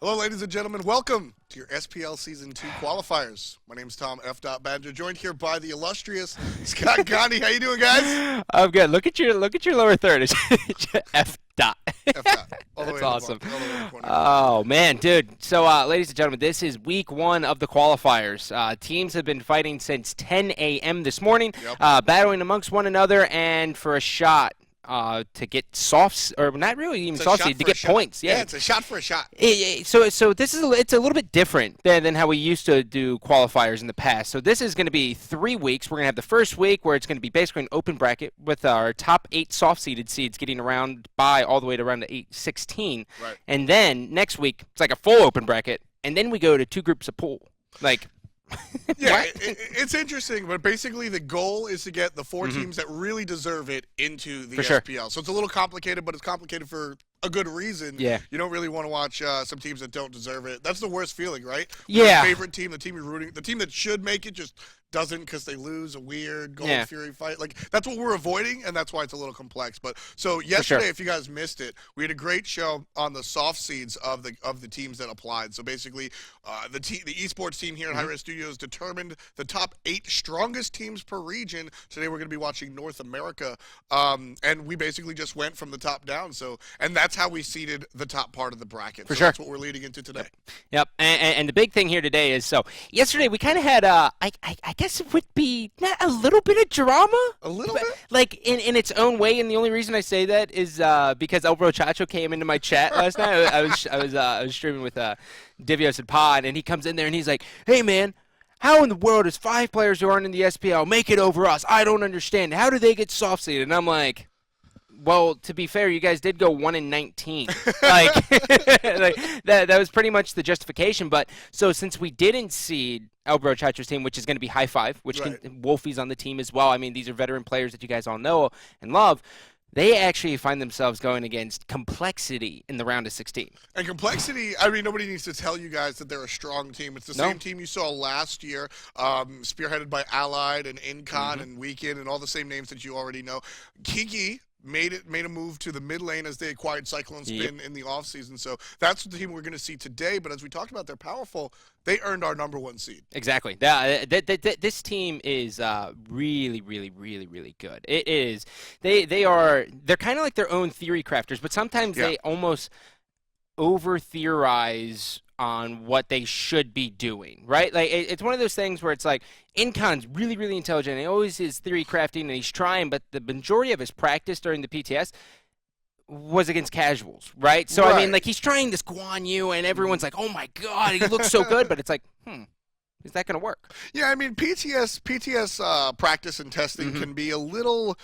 Hello, ladies and gentlemen. Welcome to your SPL Season 2 qualifiers. My name's Tom F. Badger, joined here by the illustrious Scott Gandhi. How you doing, guys? I'm good. Look at your lower third. It's F dot. F. All the That's way awesome. All the way to the corner. Oh man, dude. So, ladies and gentlemen, this is week 1 of the qualifiers. Teams have been fighting since 10 a.m. this morning, battling amongst one another, and for a shot. To get softs, or not really even soft seed, to get points. Yeah, it's a shot for a shot. So this is it's a little bit different than how we used to do qualifiers in the past. So this is going to be 3 weeks. We're going to have the first week where it's going to be basically an open bracket with our top 8 soft-seeded seeds getting around by all the way to around the 16. Right. And then next week, it's like a full open bracket, and then we go to 2 groups of pool. Like... Yeah, it's interesting, but basically the goal is to get the 4 teams that really deserve it into the SPL. So it's a little complicated, but it's complicated for a good reason. Yeah. You don't really want to watch some teams that don't deserve it. That's the worst feeling, right? Yeah. Your favorite team, the team you're rooting, the team that should make it just doesn't because they lose a weird Gold Fury fight. Like, that's what we're avoiding, and that's why it's a little complex. But so yesterday, if you guys missed it, we had a great show on the soft seeds of the teams that applied. So basically, the esports team here at hi-rez Studios determined the top 8 strongest teams per region. Today we're going to be watching North America, and we basically just went from the top down. So, and that's how we seeded the top part of the bracket. So that's what we're leading into today. Yep. And the big thing here today is, so yesterday we kind of had I guess it would be not a little bit of drama. A little bit? Like, in its own way, and the only reason I say that is because El Brochacho came into my chat last night. I was streaming with Divios and Pod, and he comes in there and he's like, "Hey, man, how in the world is 5 players who aren't in the SPL make it over us? I don't understand. How do they get soft seeded?" And I'm like, well, to be fair, you guys did go 1-19. Like, like that was pretty much the justification. But so since we didn't seed El Brochacho's team, which is going to be High Five, which Wolfie's on the team as well. I mean, these are veteran players that you guys all know and love. They actually find themselves going against Complexity in the round of 16. And Complexity, I mean, nobody needs to tell you guys that they're a strong team. It's the same team you saw last year, spearheaded by Allied and Incon and Weekend and all the same names that you already know. Kiki made a move to the mid lane as they acquired Cyclone Spin in the offseason. So that's the team we're going to see today. But as we talked about, they're powerful. They earned our #1 seed. Exactly. This team is really, really, really, really good. It is. They're kind of like their own theory crafters, but sometimes they almost over-theorize on what they should be doing, right? Like, it's one of those things where it's like, Incon's really, really intelligent. He always is theory crafting, and he's trying, but the majority of his practice during the PTS was against casuals, right? So, I mean, like, he's trying this Guan Yu, and everyone's like, oh, my God, he looks so good, but it's like, is that going to work? Yeah, I mean, PTS practice and testing can be a little...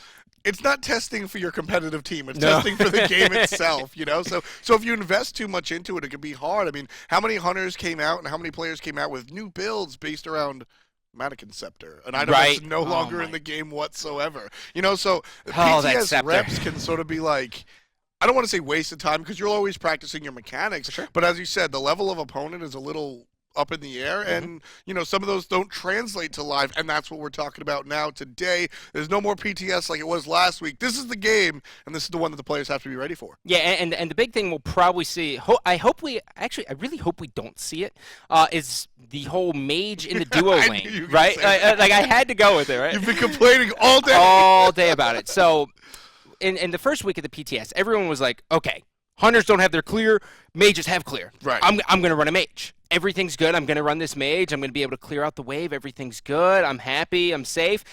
It's not testing for your competitive team. It's testing for the game itself, you know? So if you invest too much into it, it can be hard. I mean, how many hunters came out and how many players came out with new builds based around Mannequin Scepter, an item that's no longer in the game whatsoever? You know, so PTS reps can sort of be like... I don't want to say waste of time because you're always practicing your mechanics. But as you said, the level of opponent is a little up in the air, and you know, some of those don't translate to live, and that's what we're talking about now today. There's no more PTS like it was last week. This is the game, and this is the one that the players have to be ready for. Yeah, and the big thing we'll probably see, I really hope we don't see it, is the whole mage in the duo lane, right? Like, I had to go with it, right? You've been complaining all day. All day about it. So in the first week of the PTS, everyone was like, okay, hunters don't have their clear, mages have clear. Right. I'm going to run a mage. Everything's good. I'm going to run this mage. I'm going to be able to clear out the wave. Everything's good. I'm happy. I'm safe.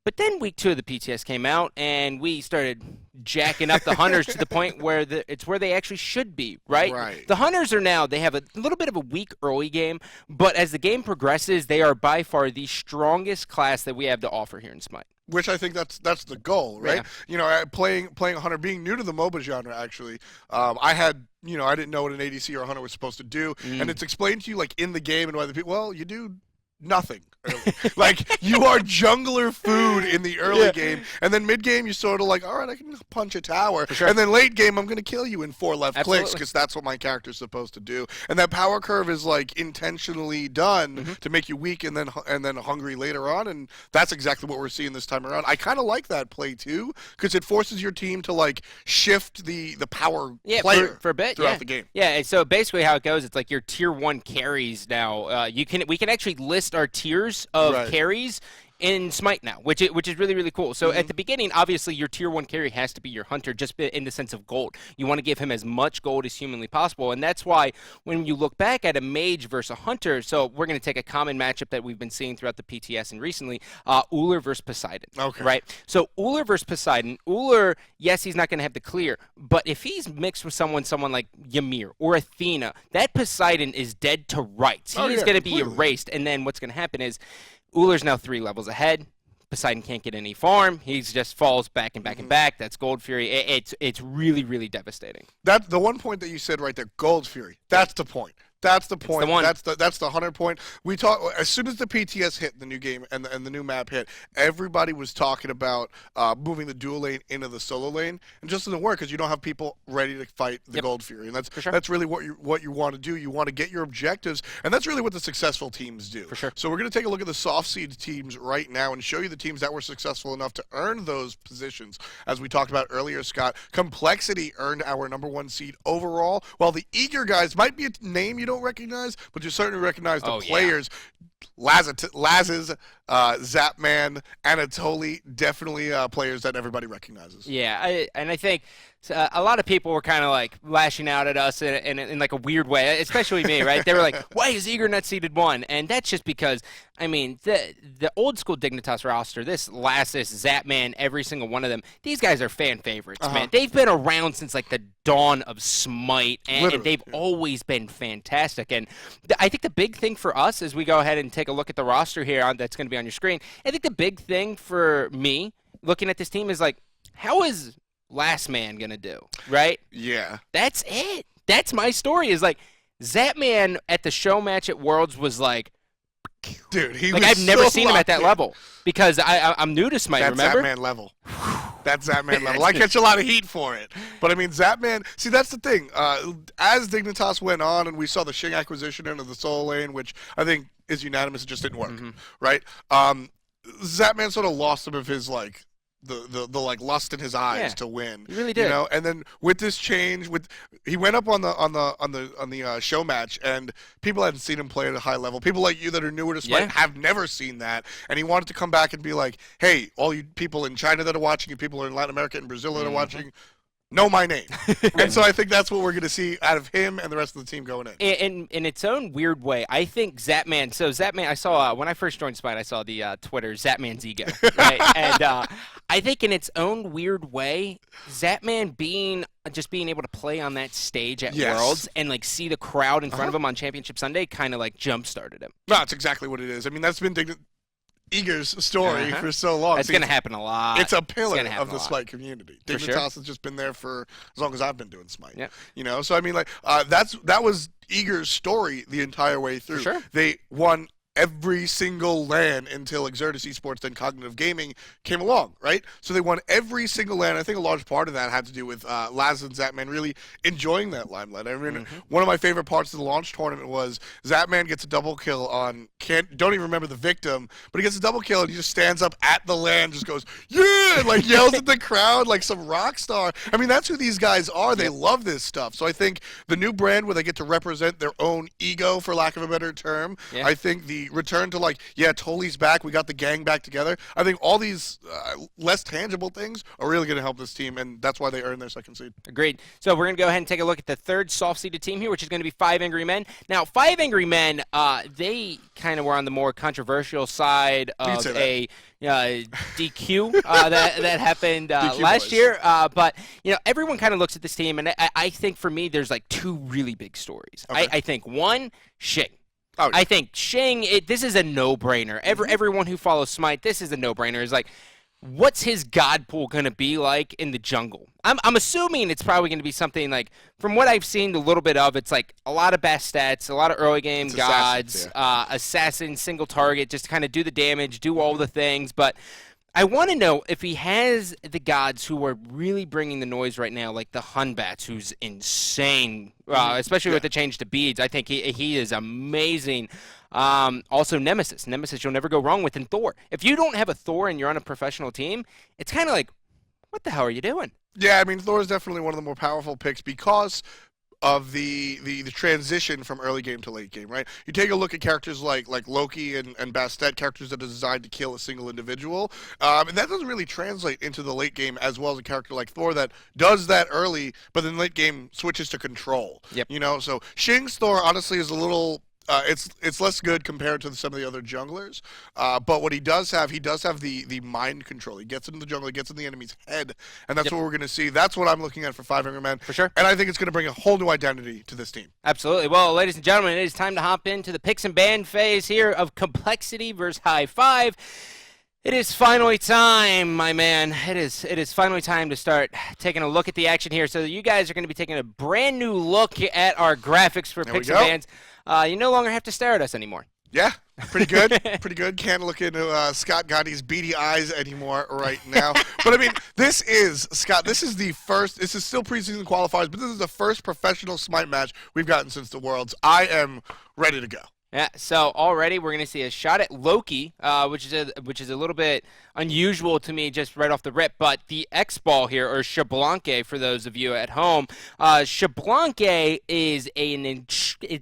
But then week 2 of the PTS came out, and we started jacking up the hunters to the point where it's where they actually should be, right? The hunters are now, they have a little bit of a weak early game, but as the game progresses, they are by far the strongest class that we have to offer here in Smite. Which I think that's the goal, right? You know, playing a hunter, being new to the MOBA genre, actually, I didn't know what an ADC or a hunter was supposed to do, and it's explained to you like in the game and why the people. Well, you do nothing early. Like, you are jungler food in the early game, and then mid-game you sort of like, all right, I can punch a tower. Sure. And then late game, I'm going to kill you in 4 left Absolutely. clicks because that's what my character's supposed to do. And that power curve is like intentionally done to make you weak and then hungry later on, and that's exactly what we're seeing this time around. I kind of like that play too because it forces your team to like shift the power player for a bit throughout the game. Yeah, and so basically how it goes, it's like your tier 1 carries now. We can actually list our tiers of carries in Smite now, which is really, really cool. So at the beginning, obviously, your tier 1 carry has to be your hunter, just in the sense of gold. You want to give him as much gold as humanly possible, and that's why when you look back at a mage versus a hunter, so we're going to take a common matchup that we've been seeing throughout the PTS and recently, Ullr versus Poseidon. Okay. Right? So Ullr versus Poseidon, Ullr, yes, he's not going to have the clear, but if he's mixed with someone like Ymir or Athena, that Poseidon is dead to rights. He is going to be erased, and then what's going to happen is Ullr's now 3 levels ahead. Poseidon can't get any farm. He just falls back and back and back. That's Gold Fury. It's really, really devastating. That the one point that you said right there, Gold Fury. That's the point. That's the point. That's the 100 point. We talk as soon as the PTS hit the new game and the new map hit. Everybody was talking about moving the dual lane into the solo lane, and just doesn't work because you don't have people ready to fight the Gold Fury, and that's really what you want to do. You want to get your objectives, and that's really what the successful teams do. For sure. So we're going to take a look at the soft seed teams right now and show you the teams that were successful enough to earn those positions. As we talked about earlier, Scott, Complexity earned our _1 seed overall, while the Eager guys might be a name you don't recognize, but you certainly recognize the players. Laz's, Zapman, Anatoly, definitely players that everybody recognizes. Yeah, I think a lot of people were kind of like lashing out at us in like a weird way, especially me, right? They were like, why is Eager not seeded 1? And that's just because, I mean, the old school Dignitas roster, this Lassus, Zapman, every single one of them, these guys are fan favorites, man. They've been around since like the dawn of Smite, and they've always been fantastic. And I think the big thing for us as we go ahead and take a look at the roster here that's going to be on your screen, I think the big thing for me looking at this team is like, how is Last Man going to do, right? Yeah. That's it. That's my story is like, Zapman at the show match at Worlds was like, dude, I've never seen him at that level because I'm new to Smite, remember? That's Zapman level. That's Zapman level. I catch a lot of heat for it. But, I mean, Zapman, see, that's the thing. As Dignitas went on and we saw the Xing acquisition into the solo lane, which I think is unanimous, it just didn't work, right? Zapman sort of lost some of his, like, the like lust in his eyes to win. He really did. You know, and then with this change, he went up on the show match, and people hadn't seen him play at a high level. People like you that are newer to Smite have never seen that, and he wanted to come back and be like, hey, all you people in China that are watching, and people in Latin America and Brazil that are watching, know my name. And so I think that's what we're going to see out of him and the rest of the team going in. In its own weird way, I think Zapman, so Zapman, I saw, when I first joined Smite, I saw the Twitter, Zapman's ego, right? And I think in its own weird way, Zapman being able to play on that stage at Worlds and like see the crowd in front of him on Championship Sunday kind of like jump-started him. No, that's exactly what it is. I mean, that's been Eager's story for so long. That's going to happen a lot. It's a pillar of the Smite community. Dignitas has just been there for as long as I've been doing Smite. Yep. You know, so I mean, like that was Eager's story the entire way through. For sure. They won every single LAN until Exertus Esports, then Cognitive Gaming came along, right? So they won every single LAN. I think a large part of that had to do with Laz and Zapman really enjoying that limelight. I mean, one of my favorite parts of the launch tournament was Zapman gets a double kill on, don't even remember the victim, but he gets a double kill and he just stands up at the LAN, just goes, yeah, and like yells at the crowd like some rock star. I mean, that's who these guys are. They love this stuff. So I think the new brand where they get to represent their own ego, for lack of a better term, I think the return to like, Toli's back, we got the gang back together. I think all these less tangible things are really going to help this team, and that's why they earned their second seed. Agreed. So we're going to go ahead and take a look at the third soft-seeded team here, which is going to be 5 Angry Men. Now, 5 Angry Men, they kind of were on the more controversial side of a DQ that happened last year. But, you know, everyone kind of looks at this team, and I think for me there's like 2 really big stories. Okay. I think one, Xing. I think Xing, this is a no-brainer. Everyone who follows Smite, this is a no-brainer. It's like, what's his god pool going to be like in the jungle? I'm assuming it's probably going to be something like, from what I've seen a little bit of, it's like a lot of best stats, a lot of early game It's gods, assassin, single target, just to kind of do the damage, do all the things. But I want to know if he has the gods who are really bringing the noise right now, like the Hunbats, who's insane, especially with the change to beads. I think he is amazing. Also, Nemesis. Nemesis you'll never go wrong with. And Thor. If you don't have a Thor and you're on a professional team, it's kind of like, what the hell are you doing? Yeah, I mean, Thor is definitely one of the more powerful picks because of the transition from early game to late game, right? You take a look at characters like Loki and Bastet, characters that are designed to kill a single individual, and that doesn't really translate into the late game as well as a character like Thor that does that early, but then late game switches to control. Yep. You know, so Shing's Thor honestly is a little. It's less good compared to some of the other junglers, but what he does have the mind control. He gets into the jungle, he gets in the enemy's head, and that's what we're going to see. That's what I'm looking at for 500 Men. For sure. And I think it's going to bring a whole new identity to this team. Absolutely. Well, ladies and gentlemen, it is time to hop into the picks and ban phase here of Complexity versus High Five. It is finally time, my man. It is finally time to start taking a look at the action here. So you guys are going to be taking a brand new look at our graphics for picks and bans. You no longer have to stare at us anymore. Yeah, pretty good. Pretty good. Can't look into Scott Gotti's beady eyes anymore right now. But I mean, this is the first, this is still preseason qualifiers, but this is the first professional Smite match we've gotten since the Worlds. I am ready to go. Yeah, so already we're going to see a shot at Loki, which is a little bit unusual to me just right off the rip, but the X-Ball here, or Xbalanque for those of you at home, Xbalanque is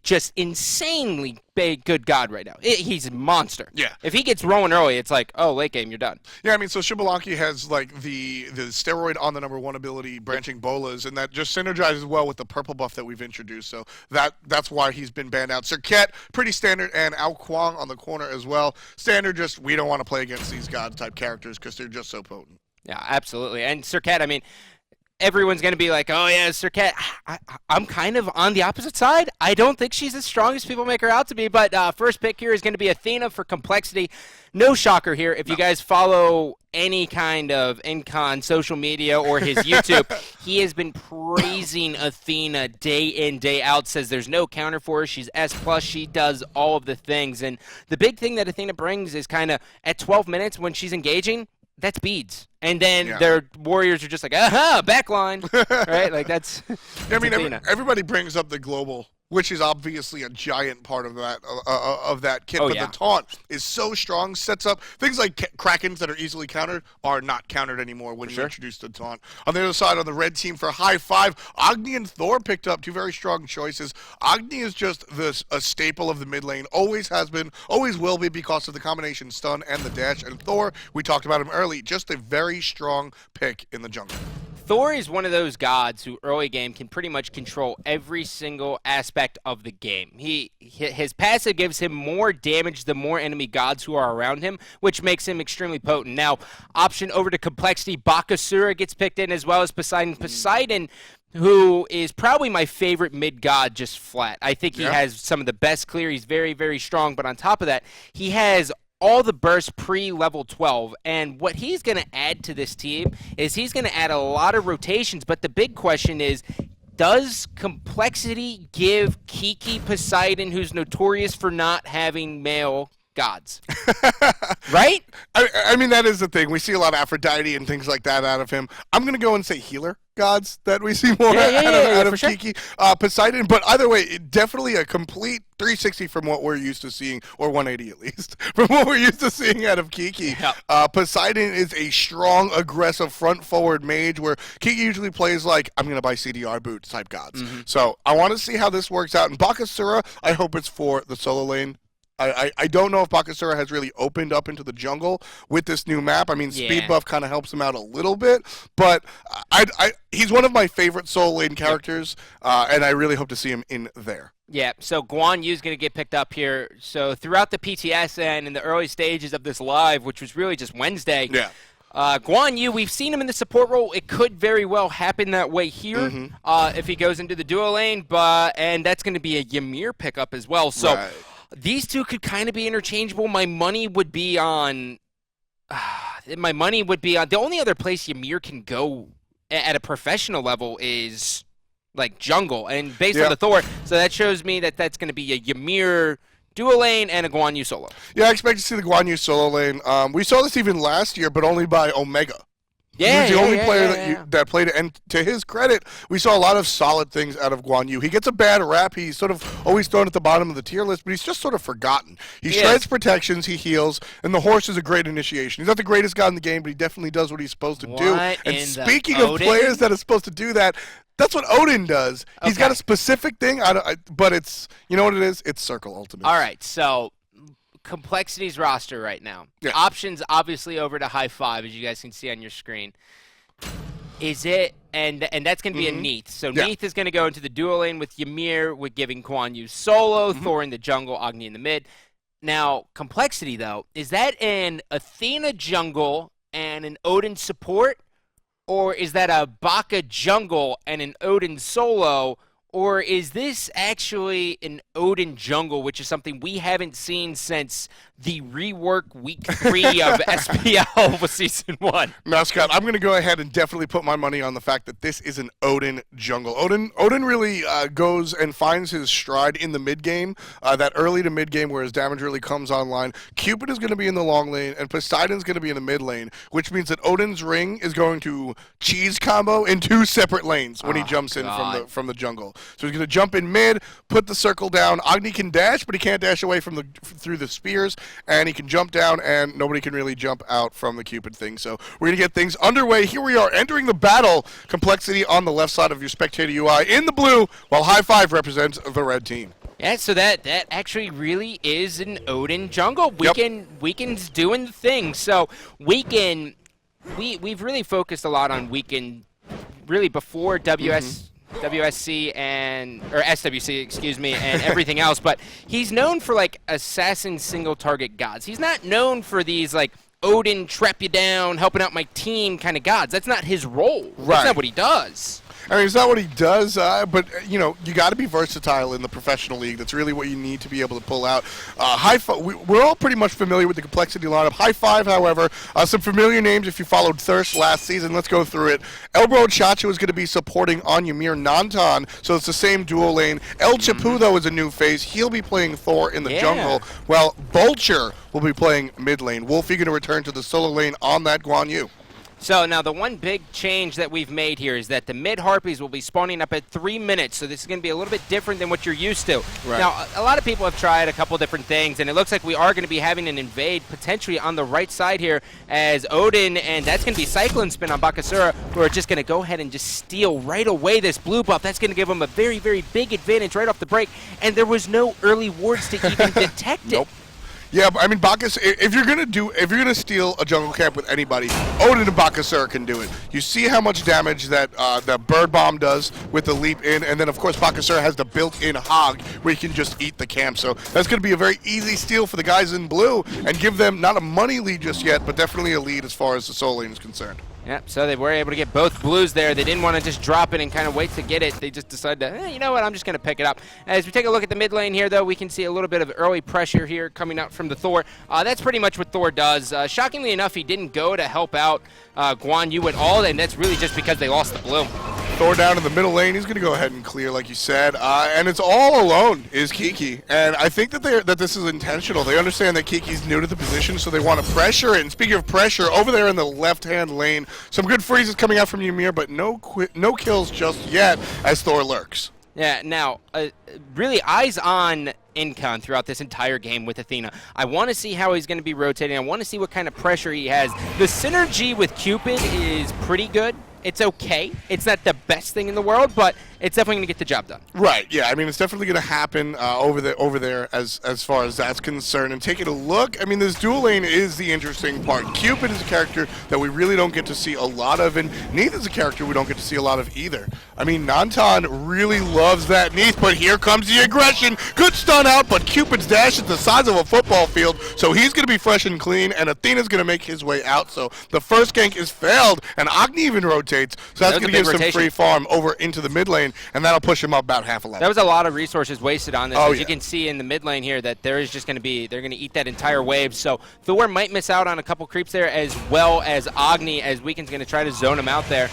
just insanely big, good god right now. He's a monster. Yeah. If he gets rolling early, it's like, oh, late game, you're done. Yeah, I mean, so Xbalanque has like the steroid on the #1 ability, branching bolas, and that just synergizes well with the purple buff that we've introduced. So that's why he's been banned out. Serket, pretty standard, and Ao Kwang on the corner as well. Standard, just we don't want to play against these god type characters because they're just so potent. Yeah, absolutely. And Serket, I mean, everyone's going to be like, oh, yeah, Serket. I'm kind of on the opposite side. I don't think she's as strong as people make her out to be. But first pick here is going to be Athena for Complexity. No shocker here. If you guys follow any kind of Incon social media or his YouTube, he has been praising Athena day in, day out, says there's no counter for her. She's S+. She does all of the things. And the big thing that Athena brings is kind of at 12 minutes when she's engaging, that's beads. And then their warriors are just like, aha, backline. Right? Like, that's I mean, everybody brings up the global, which is obviously a giant part of that kit. Oh, but yeah. the taunt is so strong, sets up things like Krakens that are easily countered are not countered anymore when you introduce the taunt. On the other side, on the red team for High Five, Agni and Thor picked up two very strong choices. Agni is just a staple of the mid lane, always has been, always will be because of the combination stun and the dash. And Thor, we talked about him early, just a very strong pick in the jungle. Thor is one of those gods who early game can pretty much control every single aspect of the game. His passive gives him more damage the more enemy gods who are around him, which makes him extremely potent. Now, option over to Complexity, Bakasura gets picked in as well as Poseidon. Poseidon, who is probably my favorite mid god just flat. I think he has some of the best clear. He's very, very strong, but on top of that, he has all the burst pre-level 12, and what he's going to add to this team is he's going to add a lot of rotations, but the big question is, does Complexity give Kiki Poseidon, who's notorious for not having male gods? Right? I mean, that is the thing. We see a lot of Aphrodite and things like that out of him. I'm going to go and say healer gods that we see more out of Kiki. Poseidon, but either way, definitely a complete 360 from what we're used to seeing, or 180 at least, from what we're used to seeing out of Kiki. Poseidon is a strong, aggressive, front-forward mage where Kiki usually plays like, I'm going to buy CDR boots type gods. So I want to see how this works out. And Bakasura, I hope it's for the solo lane. I don't know if Bakasura has really opened up into the jungle with this new map. I mean, speed buff kind of helps him out a little bit, but he's one of my favorite solo lane characters, and I really hope to see him in there. Yeah, so Guan Yu is going to get picked up here. So throughout the PTS and in the early stages of this live, which was really just Wednesday, Guan Yu, we've seen him in the support role. It could very well happen that way here if he goes into the duo lane, and that's going to be a Ymir pickup as well. So these two could kind of be interchangeable. My money would be on my money would be on the only other place Ymir can go at a professional level is like jungle, and based on the Thor, so that shows me that that's going to be a Ymir dual lane and a Guan Yu solo. Yeah, I expect to see the Guan Yu solo lane. We saw this even last year, but only by Omega. Yeah, he was the only player that played it, and to his credit, we saw a lot of solid things out of Guan Yu. He gets a bad rap. He's sort of always thrown at the bottom of the tier list, but he's just sort of forgotten. He shreds protections, he heals, and the horse is a great initiation. He's not the greatest guy in the game, but he definitely does what he's supposed to do. And speaking of players that are supposed to do that, that's what Odin does. He's got a specific thing, but it's, you know what it is? It's Circle Ultimate. All right, so Complexity's roster right now. Yeah. Options obviously over to Hi-5, as you guys can see on your screen. Is it, and that's going to be a Neith. So Neith is going to go into the dual lane with Ymir, with giving Guan Yu solo, Thor in the jungle, Agni in the mid. Now, Complexity, though, is that an Athena jungle and an Odin support? Or is that a Baka jungle and an Odin solo? Or is this actually an Odin jungle, which is something we haven't seen since the rework week 3 of SPL for Season 1? Now, Scott, I'm going to go ahead and definitely put my money on the fact that this is an Odin jungle. Odin really goes and finds his stride in the mid-game, that early to mid-game where his damage really comes online. Cupid is going to be in the long lane, and Poseidon's going to be in the mid lane, which means that Odin's ring is going to cheese combo in 2 separate lanes when he jumps in from the jungle. So he's going to jump in mid, put the circle down. Agni can dash, but he can't dash away from through the spears, and he can jump down, and nobody can really jump out from the Cupid thing. So we're going to get things underway. Here we are entering the battle. Complexity on the left side of your spectator UI in the blue, while Hi-5 represents the red team. Yeah, so that actually really is an Odin jungle. Weekend's doing the thing. So Weekend, we've really focused a lot on Weekend really before WSC or SWC, excuse me, and everything else, but he's known for like assassin single target gods. He's not known for these like Odin trap you down, helping out my team kind of gods. That's not his role. That's not what he does. I mean, it's not what he does, but, you know, you got to be versatile in the professional league. That's really what you need to be able to pull out. Hi-5, we're all pretty much familiar with the Complexity lineup. Hi-5, however, some familiar names if you followed Thirst last season. Let's go through it. Elbro Chacho is going to be supporting on Ymir Nantan, so it's the same dual lane. El Chapu, though, is a new face. He'll be playing Thor in the jungle, while Vulture will be playing mid lane. Wolfie going to return to the solo lane on that Guan Yu. So now the one big change that we've made here is that the mid Harpies will be spawning up at 3 minutes, so this is going to be a little bit different than what you're used to. Right. Now, a lot of people have tried a couple different things, and it looks like we are going to be having an invade potentially on the right side here as Odin, and that's going to be Cyclone Spin on Bakasura, who are just going to go ahead and just steal right away this blue buff. That's going to give them a very, very big advantage right off the break, and there was no early wards to even detect it. Yeah, but I mean, Bacchus, if you're gonna steal a jungle camp with anybody, Odin and Bakasura can do it. You see how much damage that bird bomb does with the leap in, and then of course Bakasura has the built-in hog where you can just eat the camp. So that's gonna be a very easy steal for the guys in blue and give them not a money lead just yet, but definitely a lead as far as the solo lane is concerned. Yep, so they were able to get both blues there. They didn't want to just drop it and kind of wait to get it. They just decided to, you know what, I'm just going to pick it up. As we take a look at the mid lane here, though, we can see a little bit of early pressure here coming out from the Thor. That's pretty much what Thor does. Shockingly enough, he didn't go to help out Guan Yu at all, and that's really just because they lost the blue. Thor down in the middle lane. He's going to go ahead and clear, like you said. And it's all alone is Kiki. And I think that this is intentional. They understand that Kiki's new to the position, so they want to pressure it. And speaking of pressure, over there in the left-hand lane, some good freezes coming out from Ymir, but no kills just yet as Thor lurks. Yeah, now, really eyes on Incon throughout this entire game with Athena. I want to see how he's going to be rotating. I want to see what kind of pressure he has. The synergy with Cupid is pretty good. It's okay. It's not the best thing in the world, but it's definitely going to get the job done. Right, yeah. I mean, it's definitely going to happen over there as far as that's concerned. And taking a look, I mean, this dual lane is the interesting part. Cupid is a character that we really don't get to see a lot of, and Neith is a character we don't get to see a lot of either. I mean, Nantan really loves that Neith, but here comes the aggression. Good stun out, but Cupid's dash is the size of a football field, so he's going to be fresh and clean, and Athena's going to make his way out. So the first gank is failed, and Agni even rotates rotates. So that's going to give some free farm over into the mid lane, and that'll push him up about half a level. That was a lot of resources wasted on this. As you can see in the mid lane here, that there is just going to be, they're going to eat that entire wave. So Thor might miss out on a couple creeps there, as well as Agni, as Weekend's going to try to zone him out there.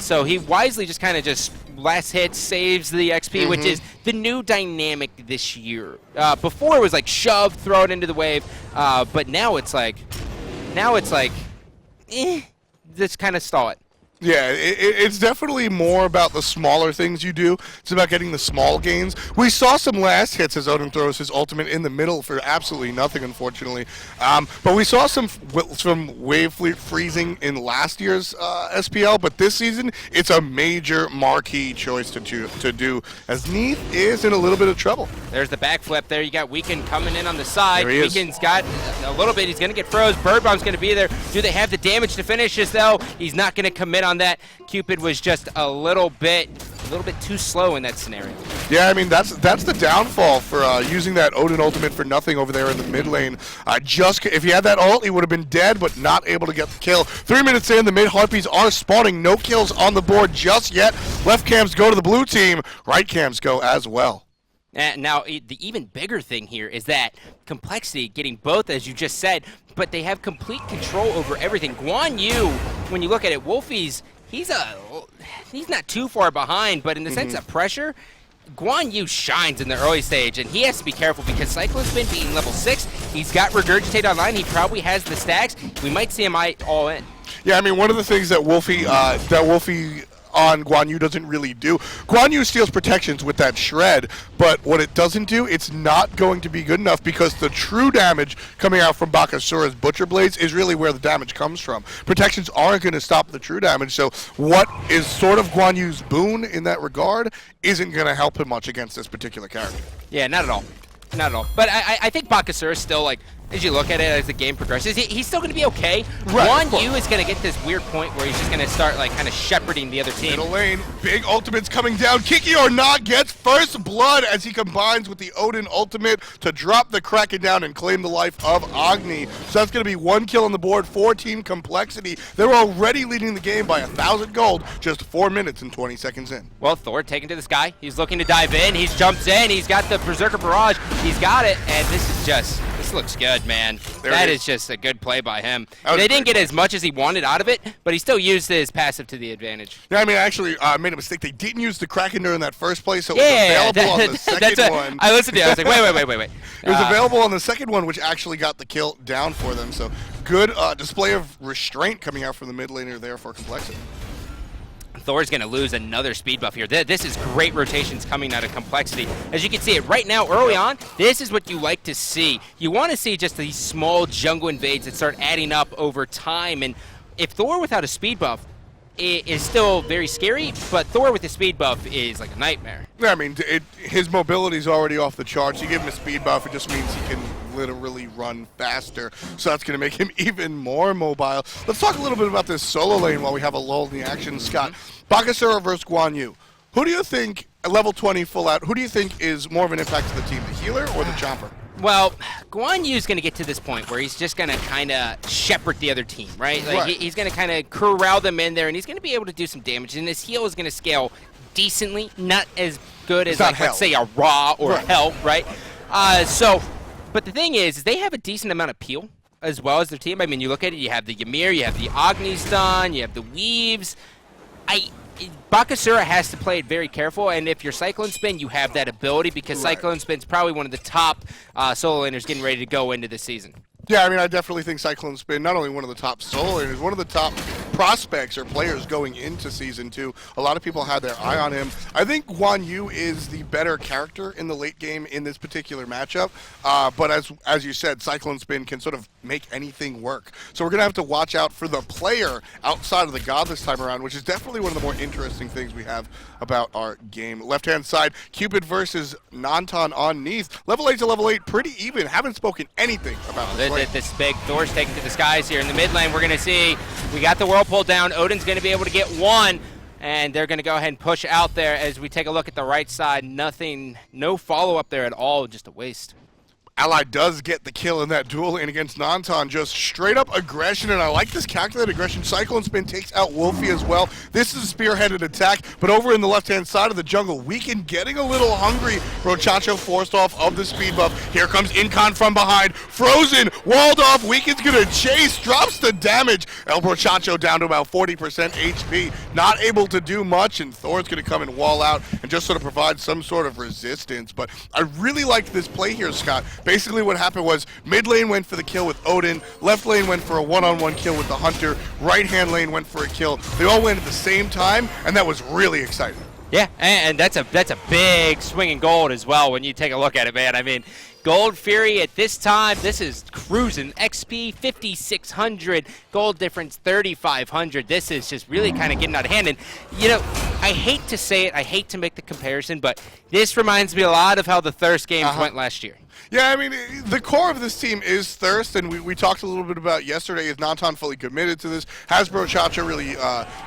So he wisely just kind of last hit saves the XP, which is the new dynamic this year. Before it was like shove, throw it into the wave, but now it's like, just kind of stall it. Yeah, it's definitely more about the smaller things you do. It's about getting the small gains. We saw some last hits as Odin throws his ultimate in the middle for absolutely nothing, unfortunately. But we saw some wave freezing in last year's SPL, but this season, it's a major marquee choice to do, as Neath is in a little bit of trouble. There's the backflip there. You got Weekend coming in on the side. There he is. Weekend's got a little bit. He's going to get froze. Bird Bomb's going to be there. Do they have the damage to finish this, though? He's not going to commit on that. Cupid was just a little bit too slow in that scenario. Yeah, I mean, that's the downfall for using that Odin ultimate for nothing over there in the mid lane. If he had that ult, he would have been dead, but not able to get the kill. 3 minutes in, the mid Harpies are spawning. No kills on the board just yet. Left cams go to the blue team. Right cams go as well. Now, the even bigger thing here is that Complexity getting both, as you just said, but they have complete control over everything. Guan Yu, when you look at it, Wolfie's, he's not too far behind, but in the sense of pressure, Guan Yu shines in the early stage, and he has to be careful because Cyclone Spin being level 6, he's got Regurgitate online, he probably has the stacks. We might see him all in. Yeah, I mean, one of the things that Wolfie on Guan Yu doesn't really do. Guan Yu steals protections with that shred, but what it doesn't do, it's not going to be good enough because the true damage coming out from Bakasura's Butcher Blades is really where the damage comes from. Protections aren't going to stop the true damage, so what is sort of Guan Yu's boon in that regard isn't going to help him much against this particular character. Yeah, not at all. Not at all. But I think Bakasura is still, like, as you look at it as the game progresses, he's still going to be okay. Right, Guan Yu is going to get this weird point where he's just going to start, like, kind of shepherding the other team. Middle lane, big ultimates coming down. Kiki or not gets first blood as he combines with the Odin ultimate to drop the Kraken down and claim the life of Agni. So that's going to be 1 kill on the board for Team Complexity. They're already leading the game by 1,000 gold, just 4 minutes and 20 seconds in. Well, Thor taken to the sky. He's looking to dive in. He jumps in. He's got the Berserker Barrage. He's got it, and this looks good, man. That is just a good play by him. They didn't get as much as he wanted out of it, but he still used his passive to the advantage. Yeah, I mean, I actually made a mistake. They didn't use the Kraken during that first play, so it was available on the second one. I listened to it. I was like, wait. It was available on the second one, which actually got the kill down for them. So good display of restraint coming out from the mid laner there for Complexity. Thor's going to lose another speed buff here. This is great rotations coming out of Complexity. As you can see it right now, early on, this is what you like to see. You want to see just these small jungle invades that start adding up over time. And if Thor without a speed buff is still very scary, but Thor with the speed buff is like a nightmare. Yeah, I mean, his mobility is already off the charts. You give him a speed buff, it just means he can literally run faster. So that's going to make him even more mobile. Let's talk a little bit about this solo lane while we have a lull in the action, Scott. Bakasura versus Guan Yu. Who do you think, at level 20 full out, who do you think is more of an impact to the team, the healer or the chomper? Well, Guan Yu's going to get to this point where he's just going to kind of shepherd the other team, right? Like he's going to kind of corral them in there, and he's going to be able to do some damage. And his heal is going to scale decently, not as good as, like, let's say, a Ra or Hell, right? But the thing is they have a decent amount of peel as well as their team. I mean, you look at it, you have the Ymir, you have the Agni stun, you have the Weaves. Bakasura has to play it very careful, and if you're Cyclone Spin, you have that ability because Cyclone Spin's probably one of the top solo laners getting ready to go into this season. Yeah, I mean, I definitely think Cyclone Spin, not only one of the top solo laners, one of the top prospects or players going into Season 2. A lot of people had their eye on him. I think Guan Yu is the better character in the late game in this particular matchup, but as you said, Cyclone Spin can sort of make anything work. So we're going to have to watch out for the player outside of the god this time around, which is definitely one of the more interesting things we have about our game. Left-hand side, Cupid versus Nantan on Neath. Level 8 to level 8, pretty even. Haven't spoken anything about this big Thor's taken to the skies here in the mid lane. We're going to see, we got the Whirlpool down. Odin's going to be able to get one, and they're going to go ahead and push out there as we take a look at the right side. Nothing, no follow-up there at all, just a waste. Ally does get the kill in that duel lane against Nantan. Just straight up aggression, and I like this calculated aggression. Cyclone Spin takes out Wolfie as well. This is a spearheaded attack, but over in the left-hand side of the jungle, Weekend getting a little hungry. Brochacho forced off of the speed buff. Here comes Incon from behind. Frozen, walled off. Weekend's gonna chase, drops the damage. El Brochacho down to about 40% HP. Not able to do much, and Thor's gonna come and wall out and just sort of provide some sort of resistance. But I really liked this play here, Scott. Basically what happened was mid lane went for the kill with Odin, left lane went for a one-on-one kill with the Hunter, right-hand lane went for a kill. They all went at the same time, and that was really exciting. Yeah, and that's a big swing in gold as well when you take a look at it, man. I mean, Gold Fury at this time, this is cruising. XP 5,600, gold difference 3,500. This is just really kind of getting out of hand. And, you know, I hate to say it, I hate to make the comparison, but this reminds me a lot of how the Thirst games went last year. Yeah, I mean, the core of this team is Thirst, and we talked a little bit about yesterday. Is Nantan fully committed to this? Has Brochacho really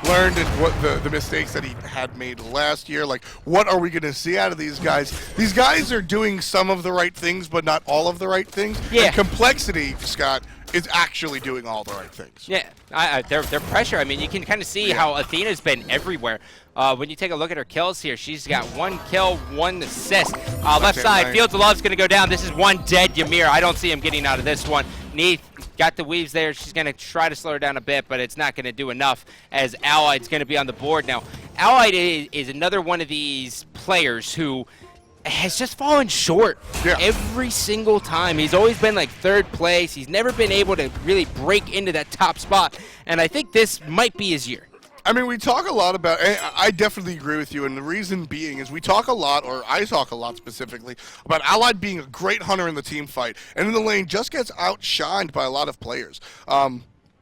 learned and what the mistakes that he had made last year? Like, what are we going to see out of these guys? These guys are doing some of the right things, but not all of the right things. Yeah. And Complexity, Scott, is actually doing all the right things. Yeah, their pressure. I mean, you can kind of see how Athena's been everywhere. When you take a look at her kills here, she's got 1 kill, 1 assist. Left side, Fields of Love's going to go down. This is 1 dead Ymir. I don't see him getting out of this one. Neath got the weaves there. She's going to try to slow her down a bit, but it's not going to do enough as Allied's going to be on the board. Now, Allied is another one of these players who has just fallen short every single time. He's always been like 3rd place. He's never been able to really break into that top spot, and I think this might be his year. I mean, we talk a lot about, I definitely agree with you, and the reason being is we talk a lot, or I talk a lot specifically, about Allied being a great hunter in the team fight, and in the lane just gets outshined by a lot of players.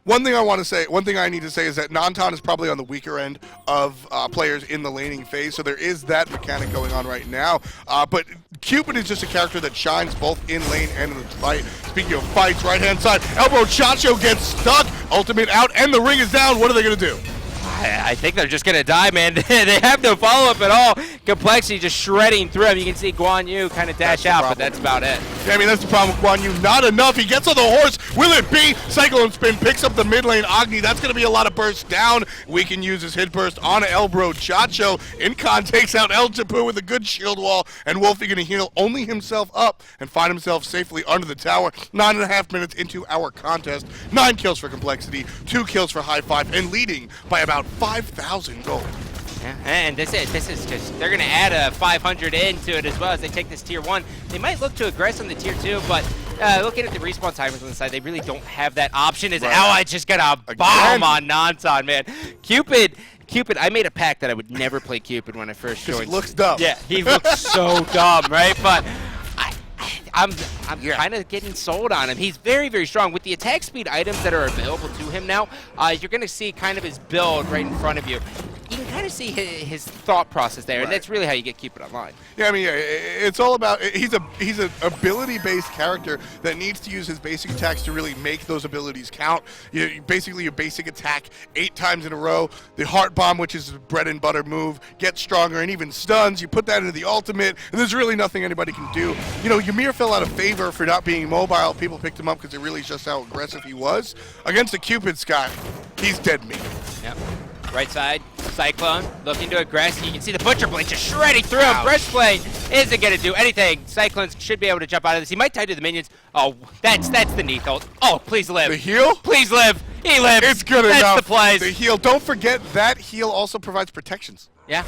One thing I need to say is that Nantan is probably on the weaker end of players in the laning phase, so there is that mechanic going on right now. But Cupid is just a character that shines both in lane and in the fight. Speaking of fights, right-hand side, El Brochacho gets stuck, ultimate out, and the ring is down. What are they going to do? I think they're just going to die, man. They have no follow-up at all. Complexity just shredding through him. You can see Guan Yu kind of dash out, but that's about it. Yeah, I mean, that's the problem with Guan Yu. Not enough. He gets on the horse. Will it be? Cyclone Spin picks up the mid lane. Agni, that's going to be a lot of bursts down. We can use his hit burst on El Brochacho. Incon takes out El Chapu with a good shield wall, and Wolfie going to heal only himself up and find himself safely under the tower. 9.5 minutes into our contest. 9 kills for Complexity, 2 kills for High Five, and leading by about 5,000 gold. Yeah, and this is just, they're going to add a 500 into it as well as they take this tier 1. They might look to aggress on the tier 2, but looking at the respawn timers on the side, they really don't have that option as Allied just got a bomb on Nantan, man. Cupid, I made a pact that I would never play Cupid when I first joined. He looks dumb. Yeah, he looks so dumb, right? But I'm kind of getting sold on him. He's very, very strong. With the attack speed items that are available to him now, you're going to see kind of his build right in front of you. You can kind of see his thought process there, and that's really how you get Cupid online. Yeah, I mean, it's all about, he's an ability-based character that needs to use his basic attacks to really make those abilities count. Basically, your basic attack 8 times in a row, the Heart Bomb, which is a bread and butter move, gets stronger, and even stuns. You put that into the ultimate, and there's really nothing anybody can do. You know, Ymir fell out of favor for not being mobile. People picked him up because it really is just how aggressive he was. Against the Cupid, Scott, he's dead meat. Yep. Right side, Cyclone looking to aggress. You can see the Butcher Blade just shredding through him. Breastplate isn't going to do anything. Cyclone should be able to jump out of this. He might tie to the minions. Oh, that's the Neath ult. Oh, please live. The heal? Please live. He lives. It's good enough. That's the plays. The heal. Don't forget that heal also provides protections. Yeah.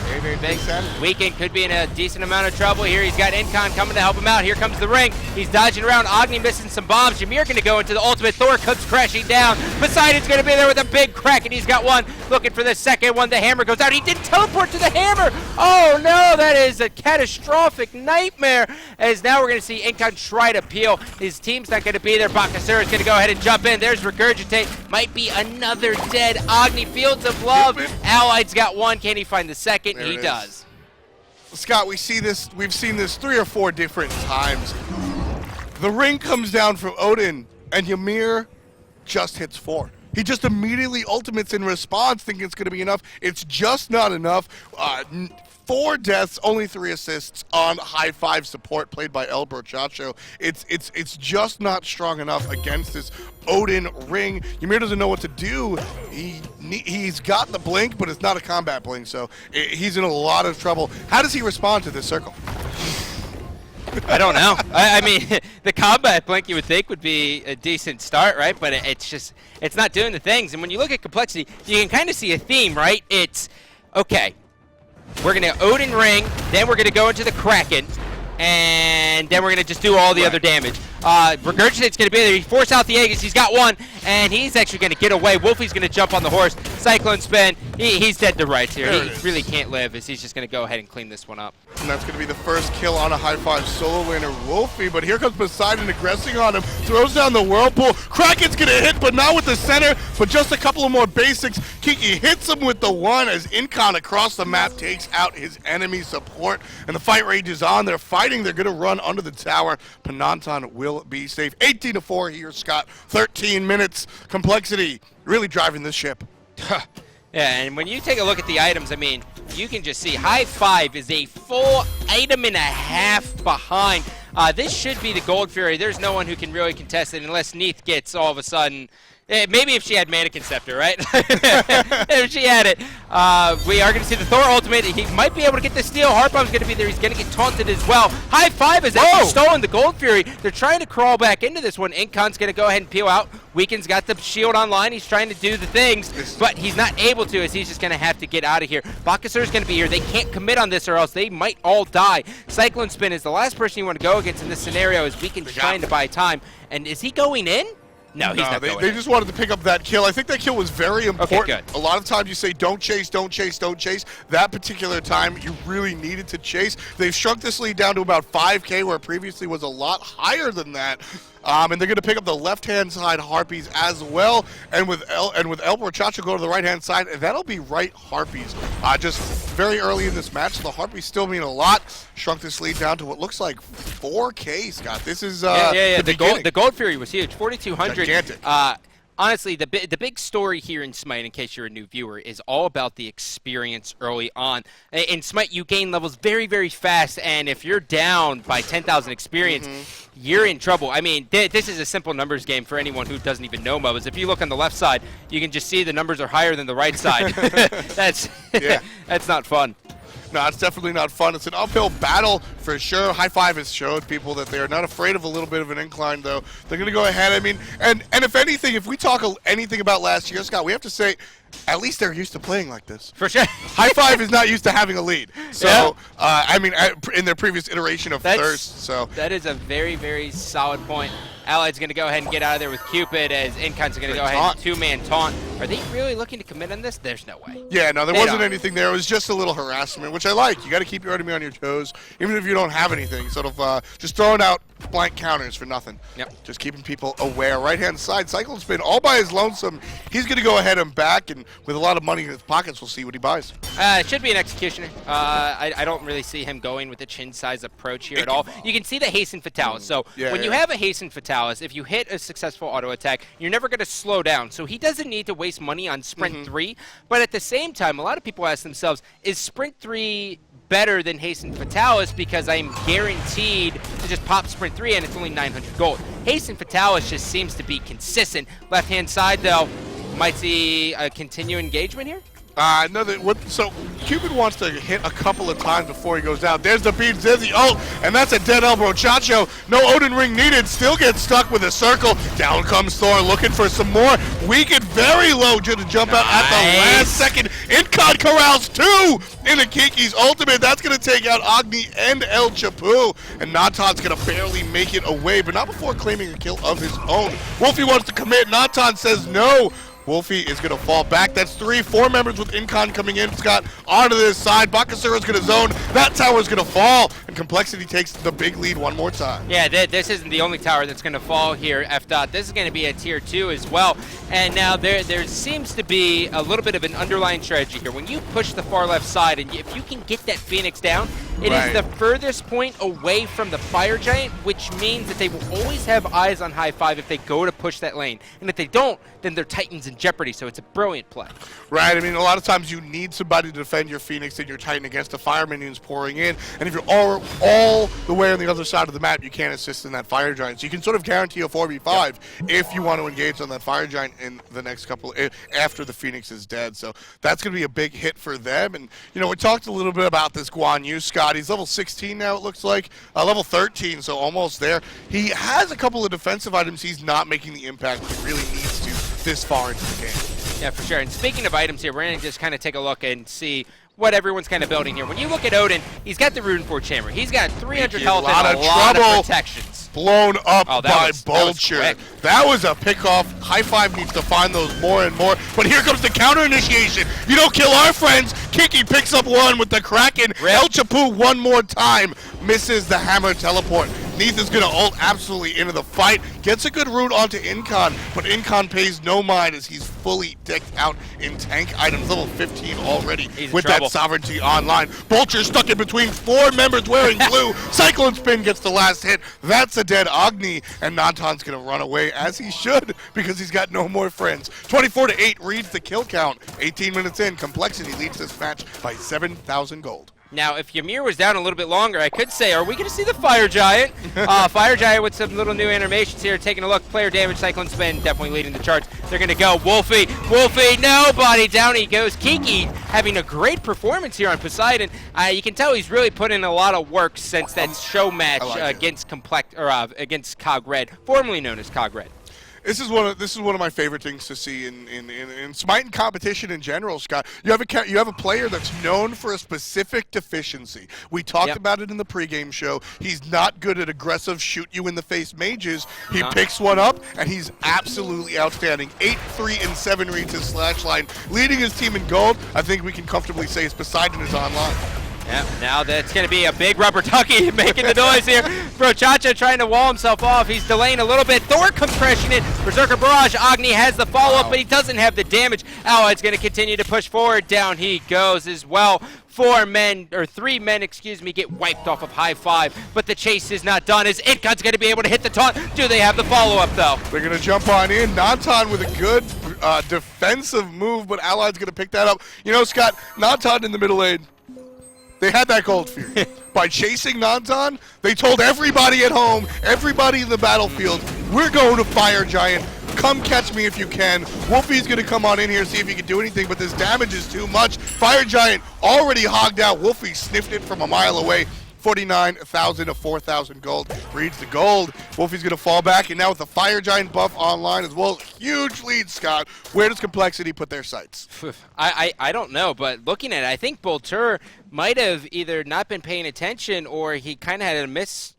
Very, very big. Weekend could be in a decent amount of trouble here. He's got Incon coming to help him out. Here comes the ring. He's dodging around. Agni missing some bombs. Ymir going to go into the ultimate. Thor comes crashing down. Poseidon's going to be there with a big crack, and he's got one. Looking for the second one. The hammer goes out. He didn't teleport to the hammer. Oh, no. That is a catastrophic nightmare. As now we're going to see Incon try to peel. His team's not going to be there. Bakasura is going to go ahead and jump in. There's Regurgitate. Might be another dead Agni. Fields of Love. Allied's got one. Can he find the second? He does. Scott, we've seen this 3 or 4 different times. The ring comes down from Odin, and Ymir just hits 4. He just immediately ultimates in response, thinking it's going to be enough. It's just not enough. 4 deaths, only 3 assists on hi-5 support played by El Brochacho. It's just not strong enough against this Odin ring. Ymir doesn't know what to do. He's got the blink, but it's not a combat blink, so he's in a lot of trouble. How does he respond to this circle? I don't know. I mean, the combat blink you would think would be a decent start, right? But it's not doing the things. And when you look at complexity, you can kind of see a theme, right? It's, okay, we're going to Odin ring, then we're going to go into the Kraken, and then we're going to just do all the other damage. Regurgitate's going to be there. He forced out the Aegis. He's got one, and he's actually going to get away. Wolfie's going to jump on the horse. Cyclone spin. He's dead to rights here. He really can't live, as he's just going to go ahead and clean this one up. And that's going to be the first kill on a hi-5 solo laner, Wolfie. But here comes Poseidon aggressing on him. Throws down the Whirlpool. Kraken's going to hit, but not with the center. But just a couple of more basics. Kiki hits him with the 1 as Incon across the map takes out his enemy support. And the fight rages on. They're fighting. They're going to run under the tower. Penanton will be safe. 18-4 here, Scott. 13 minutes. Complexity really driving this ship. Yeah, and when you take a look at the items, I mean, you can just see hi-5 is a full item and a half behind. This should be the Gold Fury. There's no one who can really contest it unless Neith gets all of a sudden. Maybe if she had Mana Conceptor, right? If she had it. We are going to see the Thor ultimate. He might be able to get the steal. Heartbomb's going to be there. He's going to get taunted as well. hi-5 has actually stolen the Gold Fury. They're trying to crawl back into this one. Incon's going to go ahead and peel out. Weaken's got the shield online. He's trying to do the things, but he's not able to, as he's just going to have to get out of here. Bakasura's going to be here. They can't commit on this or else they might all die. Cyclone Spin is the last person you want to go against in this scenario, as Weaken's trying to buy time. And is he going in? No, he's not going They just wanted to pick up that kill. I think that kill was very important. Okay, good. A lot of times you say don't chase, don't chase, don't chase. That particular time, you really needed to chase. They've shrunk this lead down to about 5K, where it previously was a lot higher than that. And they're going to pick up the left-hand side Harpies as well. And with El Brochacho go to the right-hand side, and that'll be right Harpies. Just very early in this match, the Harpies still mean a lot. Shrunk this lead down to what looks like 4K, Scott. This is the Gold Fury was huge, 4,200. Gigantic. Honestly, the big story here in Smite, in case you're a new viewer, is all about the experience early on. In Smite, you gain levels very, very fast, and if you're down by 10,000 experience, you're in trouble. I mean, this is a simple numbers game for anyone who doesn't even know MOBAs. If you look on the left side, you can just see the numbers are higher than the right side. That's not fun. No, it's definitely not fun. It's an uphill battle for sure. hi-5 has showed people that they're not afraid of a little bit of an incline, though. They're going to go ahead. I mean, and if anything, if we talk anything about last year, Scott, we have to say at least they're used to playing like this. For sure. hi-5 is not used to having a lead. So, I mean, in their previous iteration of Thirst. So that is a very, very solid point. Allied's going to go ahead and get out of there with Cupid, as Incon's going to go ahead and two-man taunt. Are they really looking to commit on this? There's no way. Yeah, no, there wasn't anything there. It was just a little harassment, which I like. You got to keep your enemy on your toes, even if you don't have anything. Sort of just throwing out blank counters for nothing. Yep. Just keeping people aware. Right-hand side, Cyclone Spin all by his lonesome. He's going to go ahead and back, and with a lot of money in his pockets, we'll see what he buys. It should be an Executioner. I don't really see him going with a chin size approach here at all. You can see the Hasten Fatalis. So when you have a Hasten Fatalis, if you hit a successful auto attack, you're never going to slow down. So he doesn't need to waste money on Sprint 3. But at the same time, a lot of people ask themselves, is Sprint 3 better than Hasten Fatalis, because I'm guaranteed to just pop Sprint 3 and it's only 900 gold. Hasten Fatalis just seems to be consistent. Left-hand side, though, might see a continued engagement here. So Cupid wants to hit a couple of times before he goes down. There's the beat Zizzy ult, and that's a dead El Brochacho. No Odin ring needed. Still gets stuck with a circle. Down comes Thor looking for some more. Weakened very low to jump out at the last second. Incon corrals 2 into Kiki's ultimate. That's going to take out Agni and El Chapu. And Natan's going to barely make it away, but not before claiming a kill of his own. Wolfie wants to commit. Natan says no. Wolfie is going to fall back. That's 4 members with Incon coming in. Scott onto this side. Bakasura is going to zone. That tower is going to fall. And Complexity takes the big lead one more time. Yeah, this isn't the only tower that's going to fall here, F-Dot. This is going to be a tier 2 as well. And now there seems to be a little bit of an underlying strategy here. When you push the far left side, and if you can get that Phoenix down, It Right. is the furthest point away from the Fire Giant, which means that they will always have eyes on high 5 if they go to push that lane. And if they don't, then their Titan's in jeopardy, so it's a brilliant play. Right, I mean, a lot of times you need somebody to defend your Phoenix and your Titan against the fire minions pouring in, and if you're all the way on the other side of the map, you can't assist in that Fire Giant. So you can sort of guarantee a 4v5 if you want to engage on that Fire Giant in the next couple, after the Phoenix is dead. So that's going to be a big hit for them. And, you know, we talked a little bit about this Guan Yu, Scott. He's level 16 now, it looks like, level 13, so almost there. He has a couple of defensive items. He's not making the impact he really needs to this far into the game. Yeah, for sure. And speaking of items here, we're going to just kind of take a look and see what everyone's kind of building here. When you look at Odin, he's got the Rune Forge Hammer. He's got 300 health and a lot of protections. Blown up by Vulture. That was a pick-off. High 5 needs to find those more and more. But here comes the counter initiation. You don't kill our friends. Kiki picks up one with the Kraken. El Chapu one more time. Misses the hammer teleport. Neith is going to ult absolutely into the fight. Gets a good route onto Incon, but Incon pays no mind as he's fully decked out in tank items. Level 15 already with that sovereignty online. Vulture stuck in between 4 members wearing blue. Cyclone Spin gets the last hit. That's a dead Agni, and Nantan's going to run away as he should because he's got no more friends. 24-8 reads the kill count. 18 minutes in, Complexity leads this match by 7,000 gold. Now, if Ymir was down a little bit longer, I could say, are we going to see the Fire Giant? Fire Giant with some little new animations here. Taking a look. Player damage, Cyclone Spin, definitely leading the charts. They're going to go. Wolfie, nobody. Down he goes. Kiki having a great performance here on Poseidon. You can tell he's really put in a lot of work since that show match against against Cog Red, formerly known as Cog Red. This is one of my favorite things to see in Smite and competition in general, Scott. You have a player that's known for a specific deficiency. We talked about it in the pregame show. He's not good at aggressive shoot you in the face mages. He picks one up and he's absolutely outstanding. 8-3 and 7 reads his slash line, leading his team in gold. I think we can comfortably say his Poseidon is online. Yeah, now that's going to be a big rubber ducky making the noise here. Brochacha trying to wall himself off. He's delaying a little bit. Thor compression it. Berserker Barrage. Agni has the follow-up, but he doesn't have the damage. Allied's going to continue to push forward. Down he goes as well. 3 men, get wiped off of high 5, but the chase is not done as Incon's going to be able to hit the taunt. Do they have the follow-up, though? They're going to jump on in. Nantan with a good defensive move, but Allied's going to pick that up. You know, Scott, Nantan in the middle lane, they had that gold fear. By chasing Nantan, they told everybody at home, everybody in the battlefield, we're going to Fire Giant. Come catch me if you can. Wolfie's going to come on in here, see if he can do anything, but this damage is too much. Fire Giant already hogged out. Wolfie sniffed it from a mile away. 49,000 to 4,000 gold. Reads the gold. Wolfie's going to fall back, and now with the Fire Giant buff online as well, huge lead, Scott. Where does Complexity put their sights? I don't know, but looking at it, I think Bolter might have either not been paying attention or he kind of had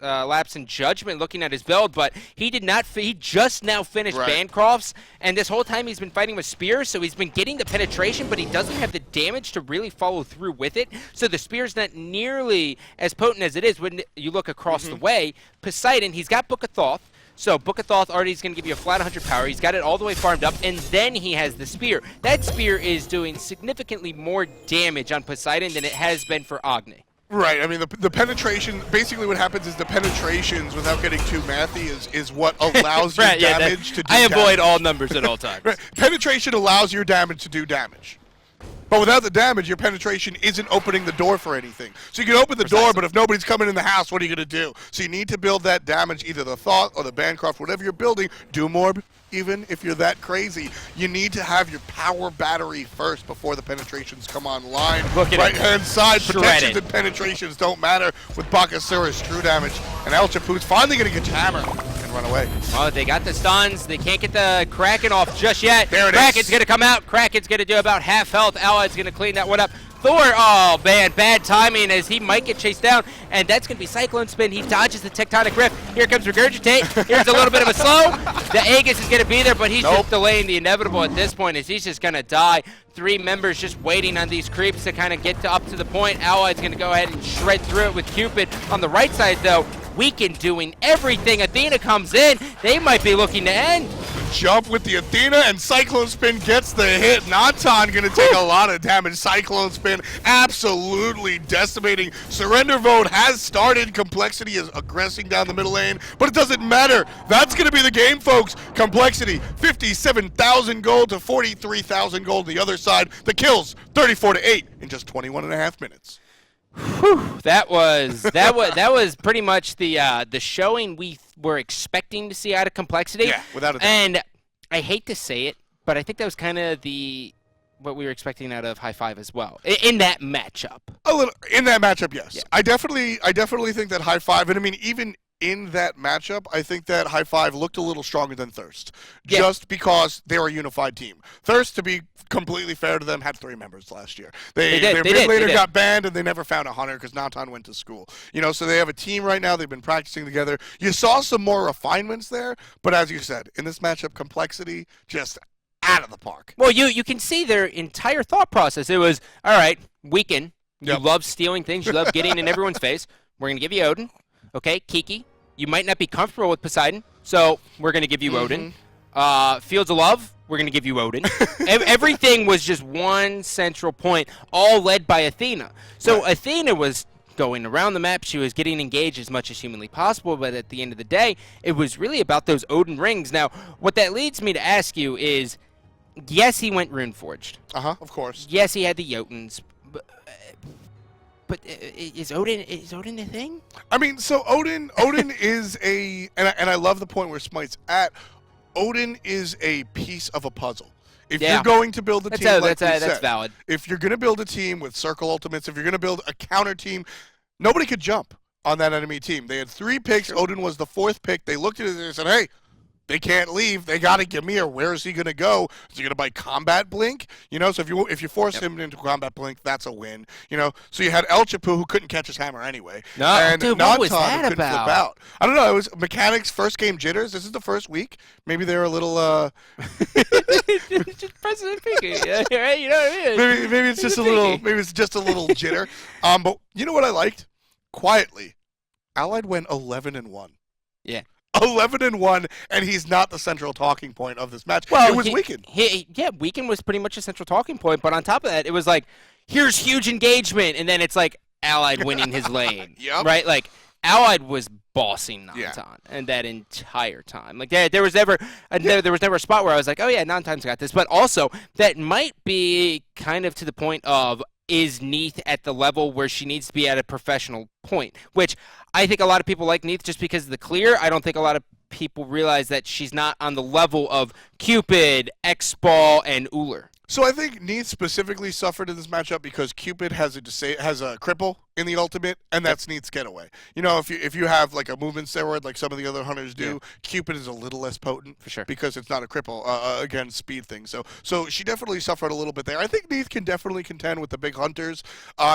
a lapse in judgment looking at his build, but he did not. He just now finished Bancroft's, and this whole time he's been fighting with Spears, so he's been getting the penetration, but he doesn't have the damage to really follow through with it. So the Spear's not nearly as potent as it is when you look across the way. Poseidon, he's got Book of Thoth. So Book of Thoth already is going to give you a flat 100 power. He's got it all the way farmed up, and then he has the Spear. That Spear is doing significantly more damage on Poseidon than it has been for Agni. Right. I mean, the penetration, basically what happens is the penetrations, without getting too mathy, is what allows your damage to do damage. I avoid all numbers at all times. Penetration allows your damage to do damage. But without the damage, your penetration isn't opening the door for anything. So you can open the door, but if nobody's coming in the house, what are you going to do? So you need to build that damage, either the Thought or the Bancroft, whatever you're building. Doomorb, even if you're that crazy, you need to have your power battery first before the penetrations come online. Right-hand side, protections and penetrations don't matter with Bakasura's true damage. And El Chapu's finally going to get your hammer and run away. Oh, they got the stuns. They can't get the Kraken off just yet. There it Kraken's going to come out. Kraken's going to do about half health. Allied's going to clean that one up. Thor, oh man, bad timing as he might get chased down, and that's going to be Cyclone Spin. He dodges the Tectonic Rift. Here comes Regurgitate. Here's a little bit of a slow. The Aegis is going to be there, but he's just delaying the inevitable at this point as he's just going to die. 3 members just waiting on these creeps to kind of get up to the point. Allied's going to go ahead and shred through it with Cupid. On the right side, though, Weekend doing everything. Athena comes in. They might be looking to end. jump with the Athena, and Cyclone Spin gets the hit. Nantan going to take a lot of damage. Cyclone Spin absolutely decimating. Surrender Vote has started. Complexity is aggressing down the middle lane, but it doesn't matter. That's going to be the game, folks. Complexity, 57,000 gold to 43,000 gold on the other side. The kills, 34-8 in just 21.5 minutes. Whew, that was pretty much the showing we were expecting to see out of Complexity. Yeah, without a doubt. And I hate to say it, but I think that was kind of what we were expecting out of High Five as well in that matchup. A little in that matchup, yes. Yeah. I definitely think that High Five, and I mean even in that matchup, I think that High Five looked a little stronger than Thirst, just because they were a unified team. Thirst, to be completely fair to them, had 3 members last year. Their mid laner got banned, and they never found a hunter because Nantan went to school. So they have a team right now. They've been practicing together. You saw some more refinements there, but as you said, in this matchup, Complexity just out of the park. Well, you can see their entire thought process. It was, all right, Weaken, you love stealing things. You love getting in everyone's face. We're going to give you Odin. Okay, Kiki, you might not be comfortable with Poseidon, so we're going to give you Odin. Fields of Love, we're going to give you Odin. Everything was just one central point, all led by Athena. So Athena was going around the map. She was getting engaged as much as humanly possible, but at the end of the day, it was really about those Odin rings. Now, what that leads me to ask you is, yes, he went Runeforged. Of course. Yes, he had the Jotuns. But is Odin a thing? I mean, so Odin is and I love the point where Smite's at. Odin is a piece of a puzzle. If you're going to build a team that's valid. If you're going to build a team with circle ultimates, if you're going to build a counter team, nobody could jump on that enemy team. They had 3 picks. Sure. Odin was the 4th pick. They looked at it and they said, hey, they can't leave. They got to give me where is he going to go? Is he going to buy Combat Blink? So if you force him into Combat Blink, that's a win. So you had El Chapu, who couldn't catch his hammer anyway. No, and dude, Nantan, what was that who couldn't about? flip out. I don't know. It was mechanics first game jitters. This is the first week. Maybe they were a little just President Peaky. Right? You know what I mean? Maybe it's just a little jitter. But you know what I liked? Quietly, Allied went 11-1. Yeah. 11-1, and he's not the central talking point of this match. Well, it was Weaken. Weaken was pretty much a central talking point, but on top of that, it was like, here's huge engagement, and then it's like Allied winning his lane. Yep. Right? Like, Allied was bossing Nantan and that entire time. Like, there was never a spot where I was like, oh yeah, Nantan's got this. But also, that might be kind of to the point of, is Neith at the level where she needs to be at a professional point? Which I think a lot of people like Neith just because of the clear. I don't think a lot of people realize that she's not on the level of Cupid, X-Ball, and Uller. So I think Neith specifically suffered in this matchup because Cupid has a cripple in the ultimate, and that's Neith's getaway. If you have like a movement steroid like some of the other hunters do, Cupid is a little less potent for sure because it's not a cripple against speed thing. So she definitely suffered a little bit there. I think Neith can definitely contend with the big hunters,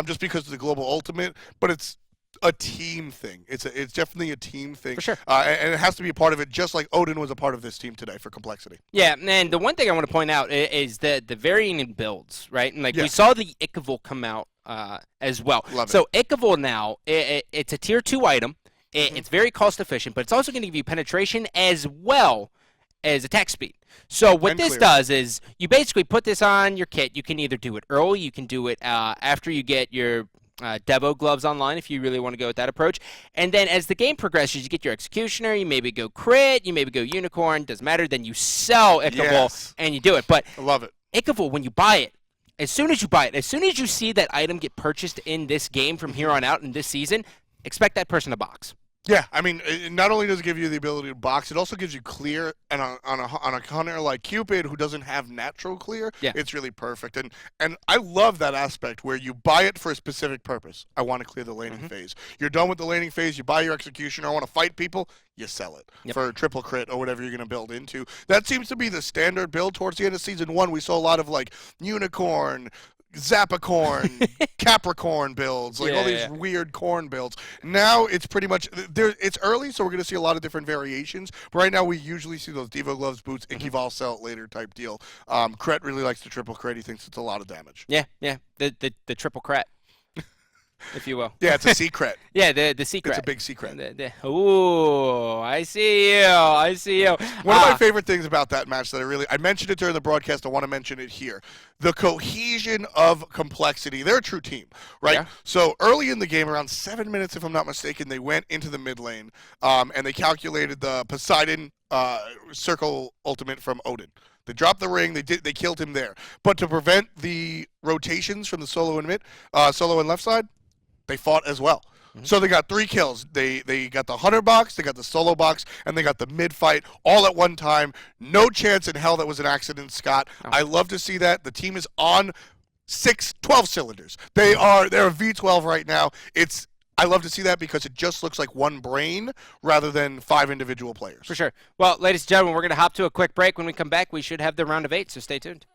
just because of the global ultimate, but it's a team thing. It's definitely a team thing. For sure. And it has to be a part of it, just like Odin was a part of this team today for Complexity. Yeah, and the one thing I want to point out is the varying in builds, right? And we saw the Ikavul come out as well. Love so Ikavul now, it's a tier 2 item. It's very cost efficient, but it's also going to give you penetration as well as attack speed. So what this does is you basically put this on your kit. You can either do it early, you can do it after you get your Devo gloves online if you really want to go with that approach. And then as the game progresses, you get your Executioner, you maybe go Crit, you maybe go Unicorn, doesn't matter. Then you sell Ikavul and you do it. But I love it. Ikavul, when you buy it, as soon as you see that item get purchased in this game from here on out in this season, expect that person to box. Yeah, I mean, not only does it give you the ability to box, it also gives you clear, and on a hunter like Cupid who doesn't have natural clear, it's really perfect. And I love that aspect where you buy it for a specific purpose. I want to clear the laning phase. You're done with the laning phase, you buy your Executioner, I want to fight people, you sell it for a triple crit or whatever you're going to build into. That seems to be the standard build towards the end of Season 1. We saw a lot of, like, Unicorn, Zappacorn, Capricorn builds, like all these weird corn builds. Now it's pretty much it's early, so we're going to see a lot of different variations. But right now we usually see those Devo gloves, boots, Inkyval sell it later type deal. Cret really likes the triple crit. He thinks it's a lot of damage. Yeah, the triple crit. if you will. Yeah, it's a secret. Yeah, the secret. It's a big secret. Ooh, I see you. I see you. One of my favorite things about that match that I mentioned it during the broadcast. I want to mention it here. The cohesion of complexity. They're a true team, right? Yeah. So early in the game, around 7 minutes, if I'm not mistaken, they went into the mid lane, and they calculated the Poseidon circle ultimate from Odin. They dropped the ring. They killed him there. But to prevent the rotations from the solo and left side, they fought as well. So they got 3 kills. They got the hunter box, they got the solo box, and they got the mid fight all at one time. No chance in hell that was an accident, Scott. Oh. I love to see that. The team is on 12 cylinders. They're a V12 right now. I love to see that because it just looks like one brain rather than 5 individual players. For sure. Well, ladies and gentlemen, we're going to hop to a quick break. When we come back, we should have the round of 8, so stay tuned.